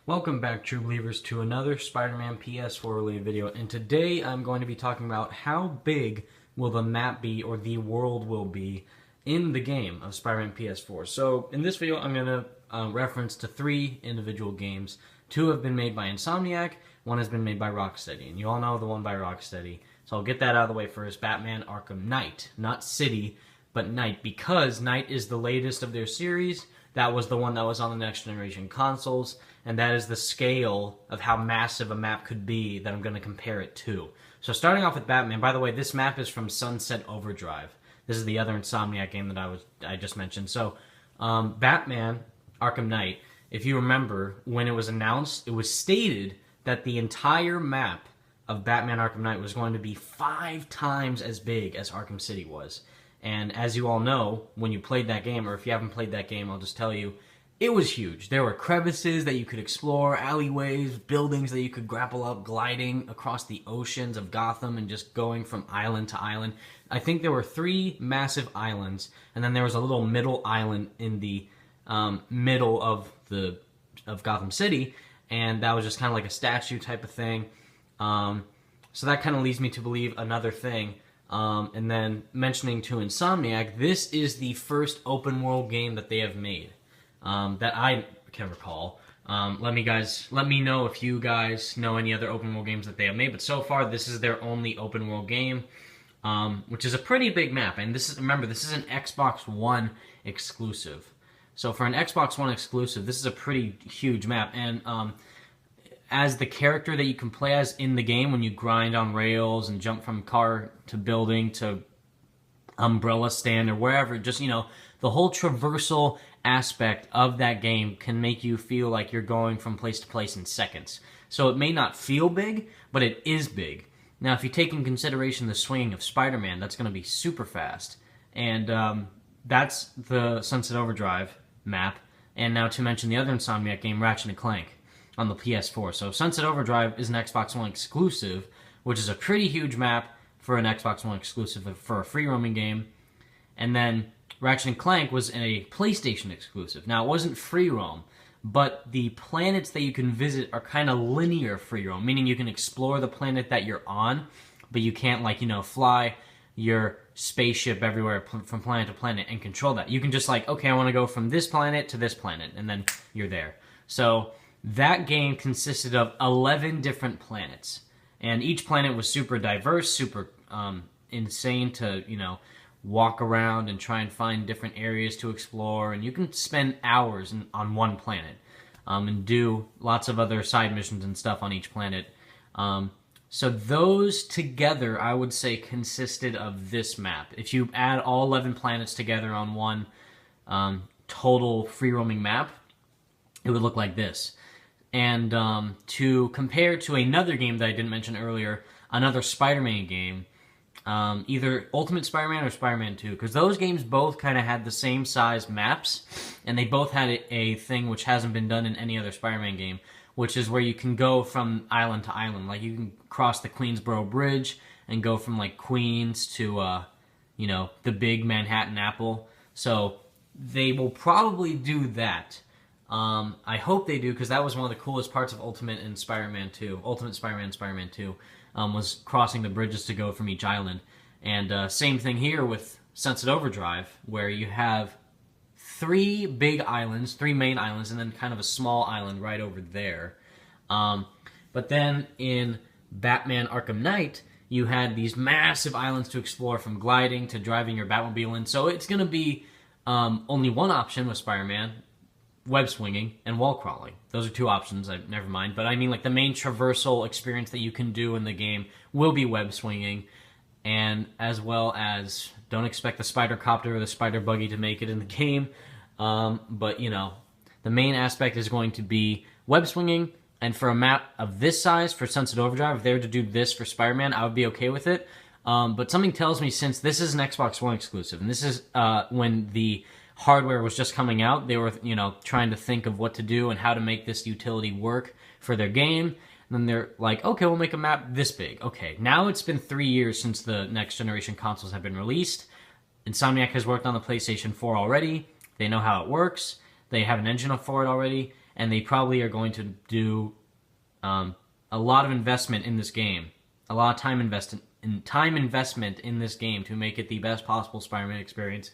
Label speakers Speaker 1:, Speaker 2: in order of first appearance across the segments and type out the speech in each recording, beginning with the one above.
Speaker 1: Welcome back, true believers, to another Spider-Man PS4 related video, and today I'm going to be talking about how big will the map be, or the world will be, in the game of Spider-Man PS4. So in this video I'm going to reference to 3 individual games. 2 have been made by Insomniac, 1 has been made by Rocksteady, and you all know the one by Rocksteady. So I'll get that out of the way first. Batman Arkham Knight, not City, but Knight, because Knight is the latest of their series. That was the one that was on the next generation consoles, and that is the scale of how massive a map could be that I'm going to compare it to. So starting off with Batman, by the way, this map is from Sunset Overdrive. This is the other Insomniac game that I just mentioned. So Batman Arkham Knight, if you remember, when it was announced, it was stated that the entire map of Batman Arkham Knight was going to be 5 times as big as Arkham City was. And as you all know, when you played that game, or if you haven't played that game, I'll just tell you, it was huge. There were crevices that you could explore, alleyways, buildings that you could grapple up, gliding across the oceans of Gotham and just going from island to island. I think there were 3 massive islands, and then there was a little middle island in the middle of Gotham City, and that was just kind of like a statue type of thing. So that kind of leads me to believe another thing. And then mentioning to Insomniac, this is the first open world game that they have made that I can recall. Let me know if you guys know any other open world games that they have made. But so far, this is their only open world game, which is a pretty big map. And remember, this is an Xbox One exclusive. So for an Xbox One exclusive, this is a pretty huge map. And as the character that you can play as in the game, when you grind on rails and jump from car to building to umbrella stand or wherever, just, the whole traversal aspect of that game can make you feel like you're going from place to place in seconds. So it may not feel big, but it is big. Now, if you take in consideration the swinging of Spider-Man, that's going to be super fast. And that's the Sunset Overdrive map. And now to mention the other Insomniac game, Ratchet and Clank, on the PS4. So Sunset Overdrive is an Xbox One exclusive, which is a pretty huge map for an Xbox One exclusive for a free roaming game. And then Ratchet and Clank was a PlayStation exclusive. Now, it wasn't free roam, but the planets that you can visit are kind of linear free roam, meaning you can explore the planet that you're on, but you can't, fly your spaceship everywhere from planet to planet and control that. You can just okay, I want to go from this planet to this planet, and then you're there. So that game consisted of 11 different planets, and each planet was super diverse, super insane to, walk around and try and find different areas to explore, and you can spend hours on one planet and do lots of other side missions and stuff on each planet. So those together, I would say, consisted of this map. If you add all 11 planets together on one total free-roaming map, it would look like this. And to compare to another game that I didn't mention earlier, another Spider-Man game, either Ultimate Spider-Man or Spider-Man 2, because those games both kind of had the same size maps, and they both had a thing which hasn't been done in any other Spider-Man game, which is where you can go from island to island. Like, you can cross the Queensboro Bridge and go from, Queens to, the big Manhattan Apple. So they will probably do that. I hope they do, because that was one of the coolest parts of Ultimate and Spider-Man 2. Ultimate Spider-Man and Spider-Man 2 was crossing the bridges to go from each island. And same thing here with Sunset Overdrive, where you have 3 big islands, 3 main islands, and then kind of a small island right over there. But then in Batman Arkham Knight, you had these massive islands to explore, from gliding to driving your Batmobile in. So it's going to be only one option with Spider-Man: web swinging and wall crawling. Those are 2 options. Never mind. But I mean, the main traversal experience that you can do in the game will be web swinging, and as well as, don't expect the spider copter or the spider buggy to make it in the game. But the main aspect is going to be web swinging. And for a map of this size for Sunset Overdrive, if they were to do this for Spider-Man, I would be okay with it. But something tells me, since this is an Xbox One exclusive, and this is when the hardware was just coming out, they were, trying to think of what to do and how to make this utility work for their game. And then they're like, okay, we'll make a map this big. Okay, now it's been 3 years since the next generation consoles have been released. Insomniac has worked on the PlayStation 4 already. They know how it works. They have an engine for it already. and they probably are going to do a lot of investment in this game, a lot of time investment in this game to make it the best possible Spider-Man experience,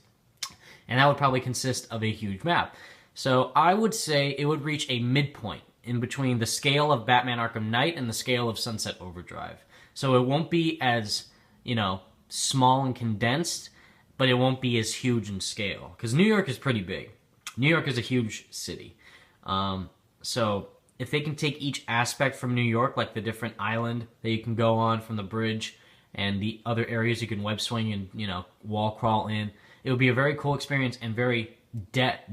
Speaker 1: and that would probably consist of a huge map. So I would say it would reach a midpoint in between the scale of Batman Arkham Knight and the scale of Sunset Overdrive. So it won't be as, small and condensed, but it won't be as huge in scale. Because New York is pretty big. New York is a huge city. So if they can take each aspect from New York, like the different island that you can go on from the bridge, and the other areas you can web swing and, wall crawl in, it would be a very cool experience and very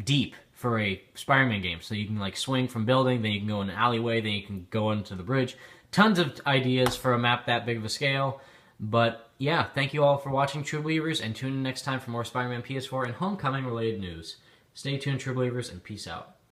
Speaker 1: deep for a Spider-Man game. So you can swing from building, then you can go in an alleyway, then you can go onto the bridge. Tons of ideas for a map that big of a scale. But yeah, thank you all for watching, True Believers, and tune in next time for more Spider-Man PS4 and Homecoming related news. Stay tuned, True Believers, and peace out.